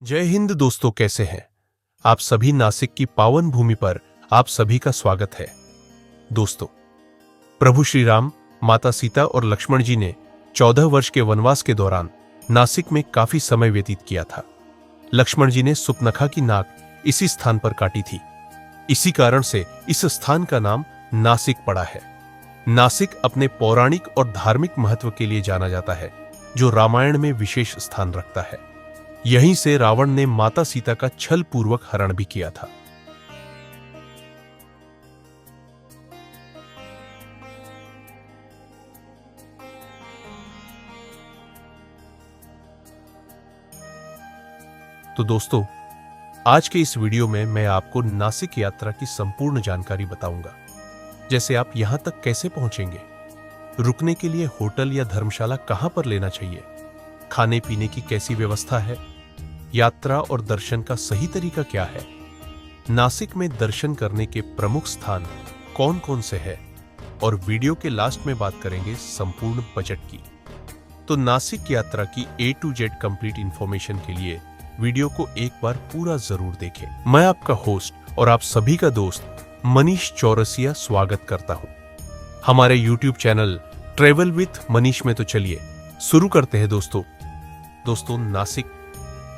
जय हिंद दोस्तों, कैसे हैं आप सभी। नासिक की पावन भूमि पर आप सभी का स्वागत है। दोस्तों, प्रभु श्री राम, माता सीता और लक्ष्मण जी ने 14 वर्ष के वनवास के दौरान नासिक में काफी समय व्यतीत किया था। लक्ष्मण जी ने सुपनखा की नाक इसी स्थान पर काटी थी। इसी कारण से इस स्थान का नाम नासिक पड़ा है। नासिक अपने पौराणिक और धार्मिक महत्व के लिए जाना जाता है, जो रामायण में विशेष स्थान रखता है। यहीं से रावण ने माता सीता का छल पूर्वक हरण भी किया था। तो दोस्तों, आज के इस वीडियो में मैं आपको नासिक यात्रा की संपूर्ण जानकारी बताऊंगा। जैसे आप यहां तक कैसे पहुंचेंगे, रुकने के लिए होटल या धर्मशाला कहां पर लेना चाहिए, खाने पीने की कैसी व्यवस्था है, यात्रा और दर्शन का सही तरीका क्या है, नासिक में दर्शन करने के प्रमुख स्थान कौन कौन से हैं, और वीडियो के लास्ट में बात करेंगे संपूर्ण बजट की। तो नासिक यात्रा की A to Z complete information के लिए वीडियो को एक बार पूरा जरूर देखें। मैं आपका होस्ट और आप सभी का दोस्त मनीष चौरसिया स्वागत करता हूं हमारे YouTube channel travel with Manish में। तो चलिए शुरू करते हैं दोस्तों, नासिक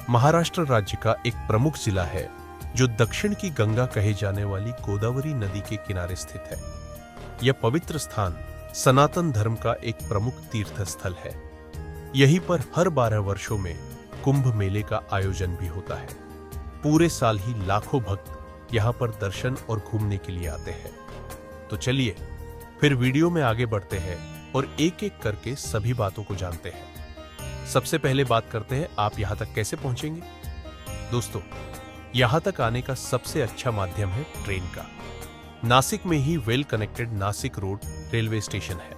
महाराष्ट्र राज्य का एक प्रमुख जिला है, जो दक्षिण की गंगा कहे जाने वाली गोदावरी नदी के किनारे स्थित है। यह पवित्र स्थान सनातन धर्म का एक प्रमुख तीर्थ स्थल है। यहीं पर हर 12 वर्षों में कुंभ मेले का आयोजन भी होता है। पूरे साल ही लाखों भक्त यहां पर दर्शन और घूमने के लिए आते हैं। तो चलिए फिर वीडियो में आगे बढ़ते हैं और एक एक करके सभी बातों को जानते हैं। सबसे पहले बात करते हैं आप यहां तक कैसे पहुंचेंगे। दोस्तों, यहां तक आने का सबसे अच्छा माध्यम है ट्रेन का। नासिक में ही well connected Nashik road railway station है,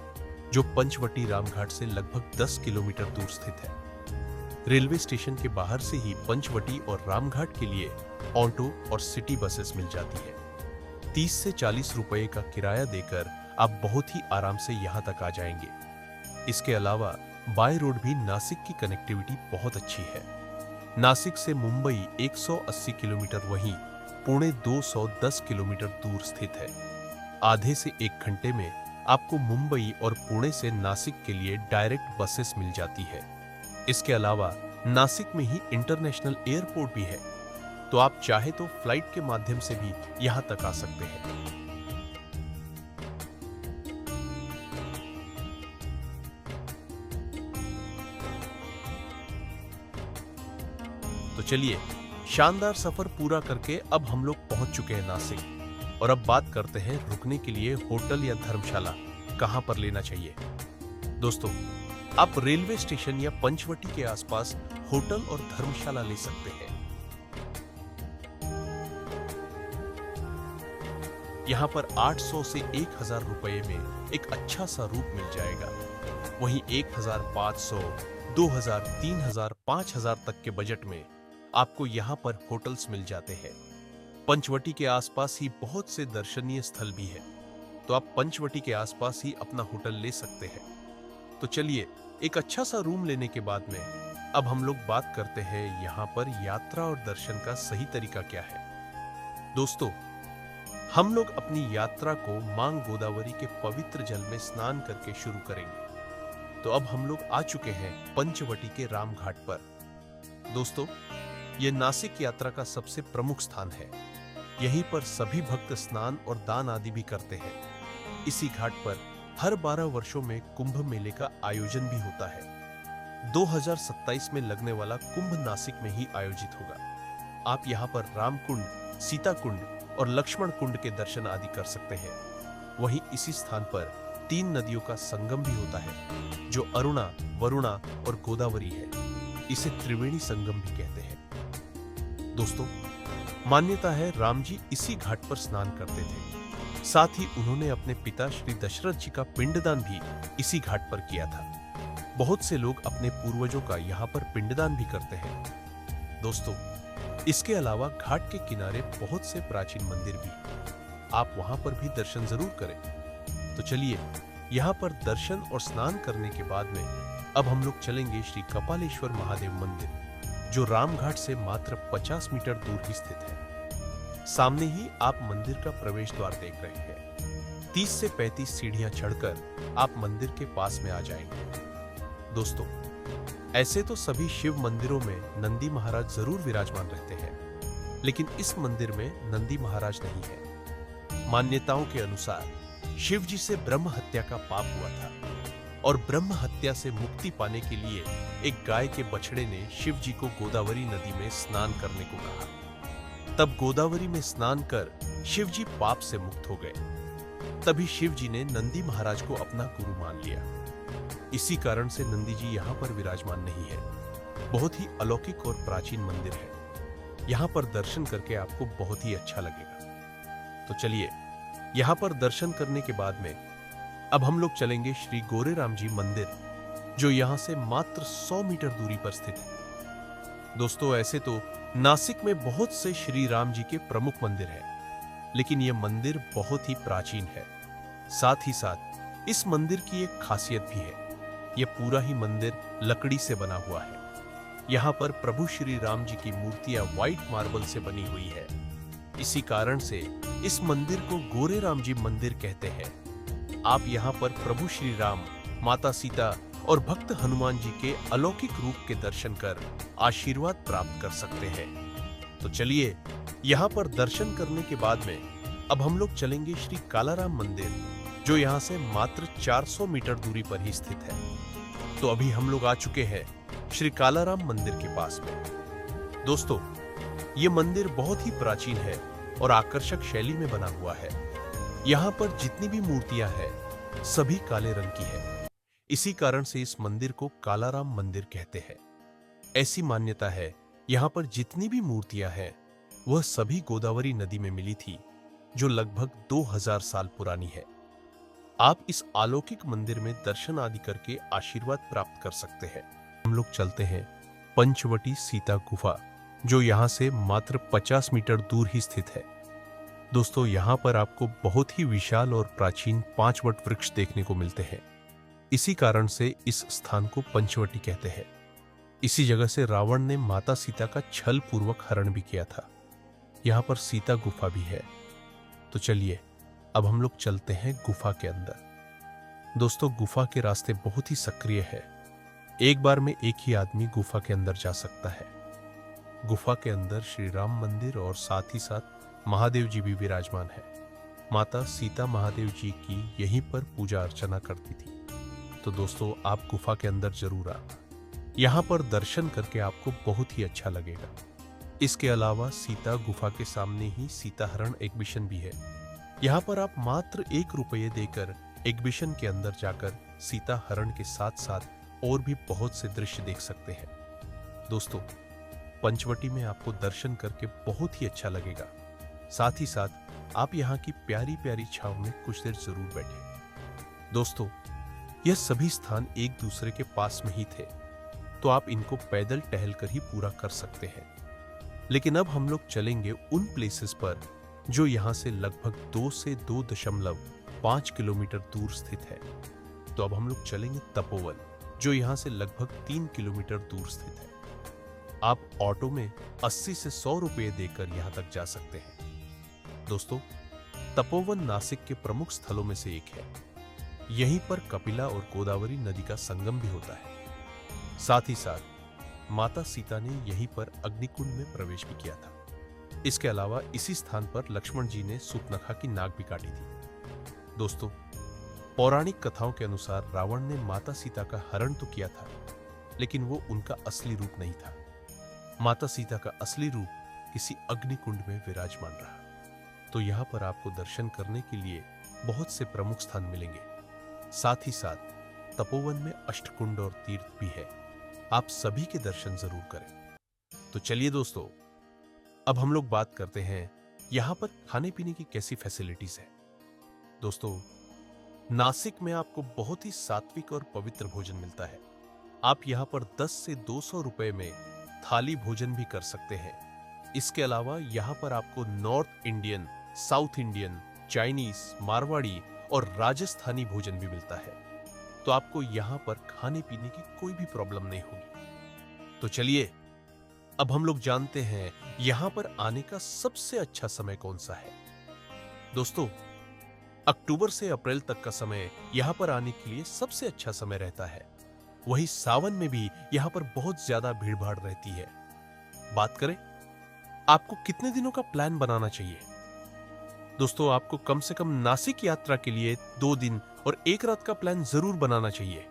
जो पंचवटी रामघाट से लगभग 10 किलोमीटर दूर स्थित है। रेलवे स्टेशन के बाहर से ही पंचवटी और रामघाट के लिए ऑटो और सिटी बसेस मिल जाती है। 30 से 40 रुपए का किराया देकर आप बहुत ही आराम से यहां तक आ जाएंगे। इसके अलावा बाय रोड भी नासिक की कनेक्टिविटी बहुत अच्छी है। नासिक से मुंबई 180 किलोमीटर, वहीं पुणे 210 किलोमीटर दूर स्थित है। आधे से 1 घंटे में आपको मुंबई और पुणे से नासिक के लिए डायरेक्ट बसेस मिल जाती है। इसके अलावा नासिक में ही इंटरनेशनल एयरपोर्ट भी है, तो आप चाहे तो फ्लाइट के माध्यम से भी यहां तक आ सकते हैं। तो चलिए, शानदार सफर पूरा करके अब हम लोग पहुंच चुके हैं नासिक, और अब बात करते हैं रुकने के लिए होटल या धर्मशाला कहां पर लेना चाहिए। दोस्तों, आप रेलवे स्टेशन या पंचवटी के आसपास होटल और धर्मशाला ले सकते हैं। यहां पर 800 से 1000 रुपए में एक अच्छा सा रूम मिल जाएगा। वहीं 1500, 2000, 3000, 5000 तक के बजट में आपको यहां पर होटल्स मिल जाते हैं। पंचवटी के आसपास ही बहुत से दर्शनीय स्थल भी है, तो आप पंचवटी के आसपास ही अपना होटल ले सकते हैं। तो चलिए, एक अच्छा सा रूम लेने के बाद में अब हम लोग बात करते हैं यहां पर यात्रा और दर्शन का सही तरीका क्या है। दोस्तों, हम लोग अपनी यात्रा को मां गोदावरी के पवित्र जल में स्नान करके शुरू करेंगे। तो अब हम लोग आ चुके हैं पंचवटी के रामघाट पर। दोस्तों, यह नासिक यात्रा का सबसे प्रमुख स्थान है। यहीं पर सभी भक्त स्नान और दान आदि भी करते हैं। इसी घाट पर हर 12 वर्षों में कुंभ मेले का आयोजन भी होता है। 2027 में लगने वाला कुंभ नासिक में ही आयोजित होगा। आप यहाँ पर राम कुंड, सीता कुंड और लक्ष्मण कुंड के दर्शन आदि कर सकते हैं। वहीं इसी स्थान पर 3 नदियों का संगम भी होता है, जो अरुणा, वरुणा और गोदावरी है। इसे त्रिवेणी संगम भी कहते हैं। दोस्तों, मान्यता है राम जी इसी घाट पर स्नान करते थे। साथ ही उन्होंने अपने पिता श्री दशरथ जी का पिंडदान भी इसी घाट पर किया था। बहुत से लोग अपने पूर्वजों का यहाँ पर पिंडदान भी करते हैं। दोस्तों, इसके अलावा घाट के किनारे बहुत से प्राचीन मंदिर भी, आप वहां पर भी दर्शन जरूर करें। तो चलिए, यहाँ पर दर्शन और स्नान करने के बाद में अब हम लोग चलेंगे श्री कपालेश्वर महादेव मंदिर। जो रामघाट से मात्र 50 मीटर दूर ही स्थित है। सामने ही आप मंदिर का प्रवेश द्वार देख रहे हैं। 30 से 35 सीढ़ियां चढ़कर आप मंदिर के पास में आ जाएंगे। दोस्तों, ऐसे तो सभी शिव मंदिरों में नंदी महाराज जरूर विराजमान रहते हैं, लेकिन इस मंदिर में नंदी महाराज नहीं है। मान्यताओं के अनुसार शिव जी से ब्रह्म हत्या का पाप हुआ था और ब्रह्म हत्या से मुक्ति पाने के लिए एक गाय के बछड़े ने शिव जी को गोदावरी नदी में स्नान करने को कहा। तब गोदावरी में स्नान कर शिव जी पाप से मुक्त हो गए। तभी शिव जी ने नंदी महाराज को अपना गुरु मान लिया। इसी कारण से नंदी जी यहाँ पर विराजमान नहीं है। बहुत ही अलौकिक और प्राचीन मंदिर है। यहाँ पर दर्शन करके आपको बहुत ही अच्छा लगेगा। तो चलिए, यहाँ पर दर्शन करने के बाद में अब हम लोग चलेंगे श्री गोरेराम जी मंदिर, जो यहाँ से मात्र 100 मीटर दूरी पर स्थित है। दोस्तों, ऐसे तो नासिक में बहुत से श्री राम जी के प्रमुख मंदिर हैं, लेकिन यह मंदिर बहुत ही प्राचीन है। साथ ही साथ इस मंदिर की एक खासियत भी है। यह पूरा ही मंदिर लकड़ी से बना हुआ है। यहाँ पर प्रभु श्री राम जी की मूर्तियां व्हाइट मार्बल से बनी हुई है। इसी कारण से इस मंदिर को गोरेराम जी मंदिर कहते हैं। आप यहाँ पर प्रभु श्री राम, माता सीता और भक्त हनुमान जी के अलौकिक रूप के दर्शन कर आशीर्वाद प्राप्त कर सकते हैं। तो चलिए, यहाँ पर दर्शन करने के बाद में अब हम लोग चलेंगे श्री कालाराम मंदिर, जो यहाँ से मात्र 400 मीटर दूरी पर ही स्थित है। तो अभी हम लोग आ चुके हैं श्री कालाराम मंदिर के पास में। दोस्तों, ये मंदिर बहुत ही प्राचीन है और आकर्षक शैली में बना हुआ है। यहाँ पर जितनी भी मूर्तियां हैं, सभी काले रंग की है। इसी कारण से इस मंदिर को कालाराम मंदिर कहते हैं। ऐसी मान्यता है, यहाँ पर जितनी भी मूर्तियां हैं, वह सभी गोदावरी नदी में मिली थी, जो लगभग 2000 साल पुरानी है। आप इस अलौकिक मंदिर में दर्शन आदि करके आशीर्वाद प्राप्त कर सकते हैं। हम लोग चलते हैं पंचवटी सीता गुफा, जो यहाँ से मात्र 50 मीटर दूर ही स्थित है। दोस्तों, यहाँ पर आपको बहुत ही विशाल और प्राचीन 5 वट वृक्ष देखने को मिलते हैं। इसी कारण से इस स्थान को पंचवटी कहते हैं। इसी जगह से रावण ने माता सीता का छल पूर्वक हरण भी किया था। यहाँ पर सीता गुफा भी है। तो चलिए, अब हम लोग चलते हैं गुफा के अंदर। दोस्तों, गुफा के रास्ते बहुत ही सक्रिय है। एक बार में एक ही आदमी गुफा के अंदर जा सकता है। गुफा के अंदर श्री राम मंदिर और साथ ही साथ महादेव जी भी विराजमान है। माता सीता महादेव जी की यहीं पर पूजा अर्चना करती थी। तो दोस्तों, आप गुफा के अंदर जरूर आना। यहाँ पर दर्शन करके आपको बहुत ही अच्छा लगेगा। इसके अलावा सीता गुफा के सामने ही सीता हरण एग्जिबिशन भी है। यहाँ पर आप मात्र 1 रुपये देकर एग्जिबिशन के अंदर जाकर सीता हरण के साथ साथ और भी बहुत से दृश्य देख सकते हैं। दोस्तों, पंचवटी में आपको दर्शन करके बहुत ही अच्छा लगेगा। साथ ही साथ आप यहाँ की प्यारी प्यारी छांव में कुछ देर जरूर बैठें। दोस्तों, यह सभी स्थान एक दूसरे के पास में ही थे, तो आप इनको पैदल टहल कर ही पूरा कर सकते हैं। लेकिन अब हम लोग चलेंगे उन प्लेसेस पर जो यहाँ से लगभग 2 से 2.5 किलोमीटर दूर स्थित है। तो अब हम लोग चलेंगे तपोवन, जो यहाँ से लगभग 3 किलोमीटर दूर स्थित है। आप ऑटो में 80 से 100 रुपये देकर यहाँ तक जा सकते हैं। दोस्तों, तपोवन नासिक के प्रमुख स्थलों में से एक है। यहीं पर कपिला और गोदावरी नदी का संगम भी होता है। साथ ही साथ माता सीता ने यहीं पर अग्निकुंड में प्रवेश भी किया था। इसके अलावा इसी स्थान पर लक्ष्मण जी ने सूर्पनखा की नाक भी काटी थी। दोस्तों, पौराणिक कथाओं के अनुसार रावण ने माता सीता का हरण तो किया था, लेकिन वो उनका असली रूप नहीं था। माता सीता का असली रूप किसी अग्निकुंड में विराजमान रहा। तो यहाँ पर आपको दर्शन करने के लिए बहुत से प्रमुख स्थान मिलेंगे। साथ ही साथ तपोवन में अष्टकुंड और तीर्थ भी है। आप सभी के दर्शन जरूर करें। तो चलिए दोस्तों, अब हम लोग बात करते हैं यहाँ पर खाने पीने की कैसी फैसिलिटीज है। दोस्तों, नासिक में आपको बहुत ही सात्विक और पवित्र भोजन मिलता है। आप यहाँ पर 10 से 200 रुपए में थाली भोजन भी कर सकते हैं। इसके अलावा यहाँ पर आपको north Indian, south Indian, Chinese, Marwari और राजस्थानी भोजन भी मिलता है। तो आपको यहाँ पर खाने पीने की कोई भी प्रॉब्लम नहीं होगी। तो चलिए, अब हम लोग जानते हैं यहां पर आने का सबसे अच्छा समय कौन सा है। दोस्तों, अक्टूबर से अप्रैल तक का समय यहां पर आने के लिए सबसे अच्छा समय रहता है। वहीं सावन में भी यहां पर बहुत ज्यादा भीड़भाड़ रहती है। बात करें आपको कितने दिनों का प्लान बनाना चाहिए। दोस्तों, आपको कम से कम नासिक यात्रा के लिए 2 दिन और 1 रात का प्लान जरूर बनाना चाहिए।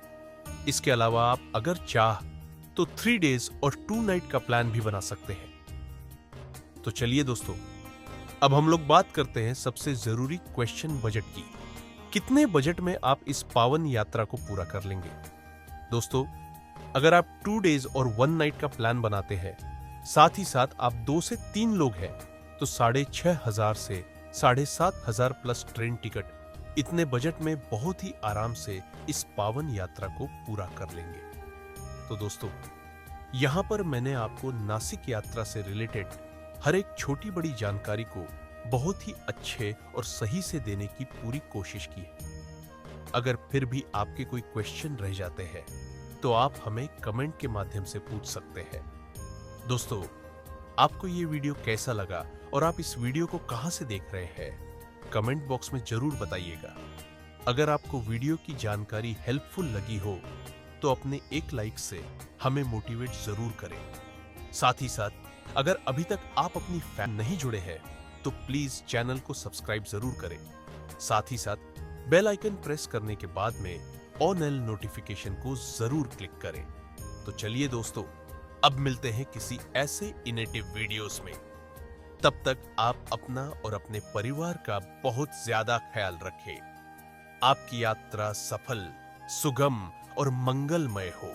इसके अलावा आप अगर चाह तो 3 डेज और 2 नाइट का प्लान भी बना सकते हैं। तो चलिए दोस्तों, अब हम लोग बात करते हैं सबसे जरूरी क्वेश्चन, बजट की। कितने बजट में आप इस पावन यात्रा को पूरा कर लेंगे। दोस्तों, अगर आप 2 डेज और 1 नाइट का प्लान बनाते हैं, साथ ही साथ आप 2 से 3 लोग हैं, तो 6,500 से 7,500 प्लस ट्रेन टिकट, इतने बजट में बहुत ही आराम से इस पावन यात्रा को पूरा कर लेंगे। तो दोस्तों, यहां पर मैंने आपको नासिक यात्रा से रिलेटेड हर एक छोटी बड़ी जानकारी को बहुत ही अच्छे और सही से देने की पूरी कोशिश की है। अगर फिर भी आपके कोई क्वेश्चन रह जाते हैं तो आप हमें कमेंट के माध्यम से पूछ सकते हैं। दोस्तों, आपको ये वीडियो कैसा लगा और आप इस वीडियो को कहां से देख रहे हैं, कमेंट बॉक्स में जरूर बताइएगा। अगर आपको वीडियो की जानकारी हेल्पफुल लगी हो तो अपने एक लाइक से हमें मोटिवेट जरूर करें। साथ ही साथ अगर अभी तक आप अपनी फैन नहीं जुड़े हैं तो प्लीज चैनल को सब्सक्राइब जरूर करें। साथ ही साथ बेल आइकन प्रेस करने के बाद में ऑन एल नोटिफिकेशन को जरूर क्लिक करें। तो चलिए दोस्तों, अब मिलते हैं किसी ऐसे इनोवेटिव वीडियोस में। तब तक आप अपना और अपने परिवार का बहुत ज्यादा ख्याल रखें। आपकी यात्रा सफल, सुगम और मंगलमय हो।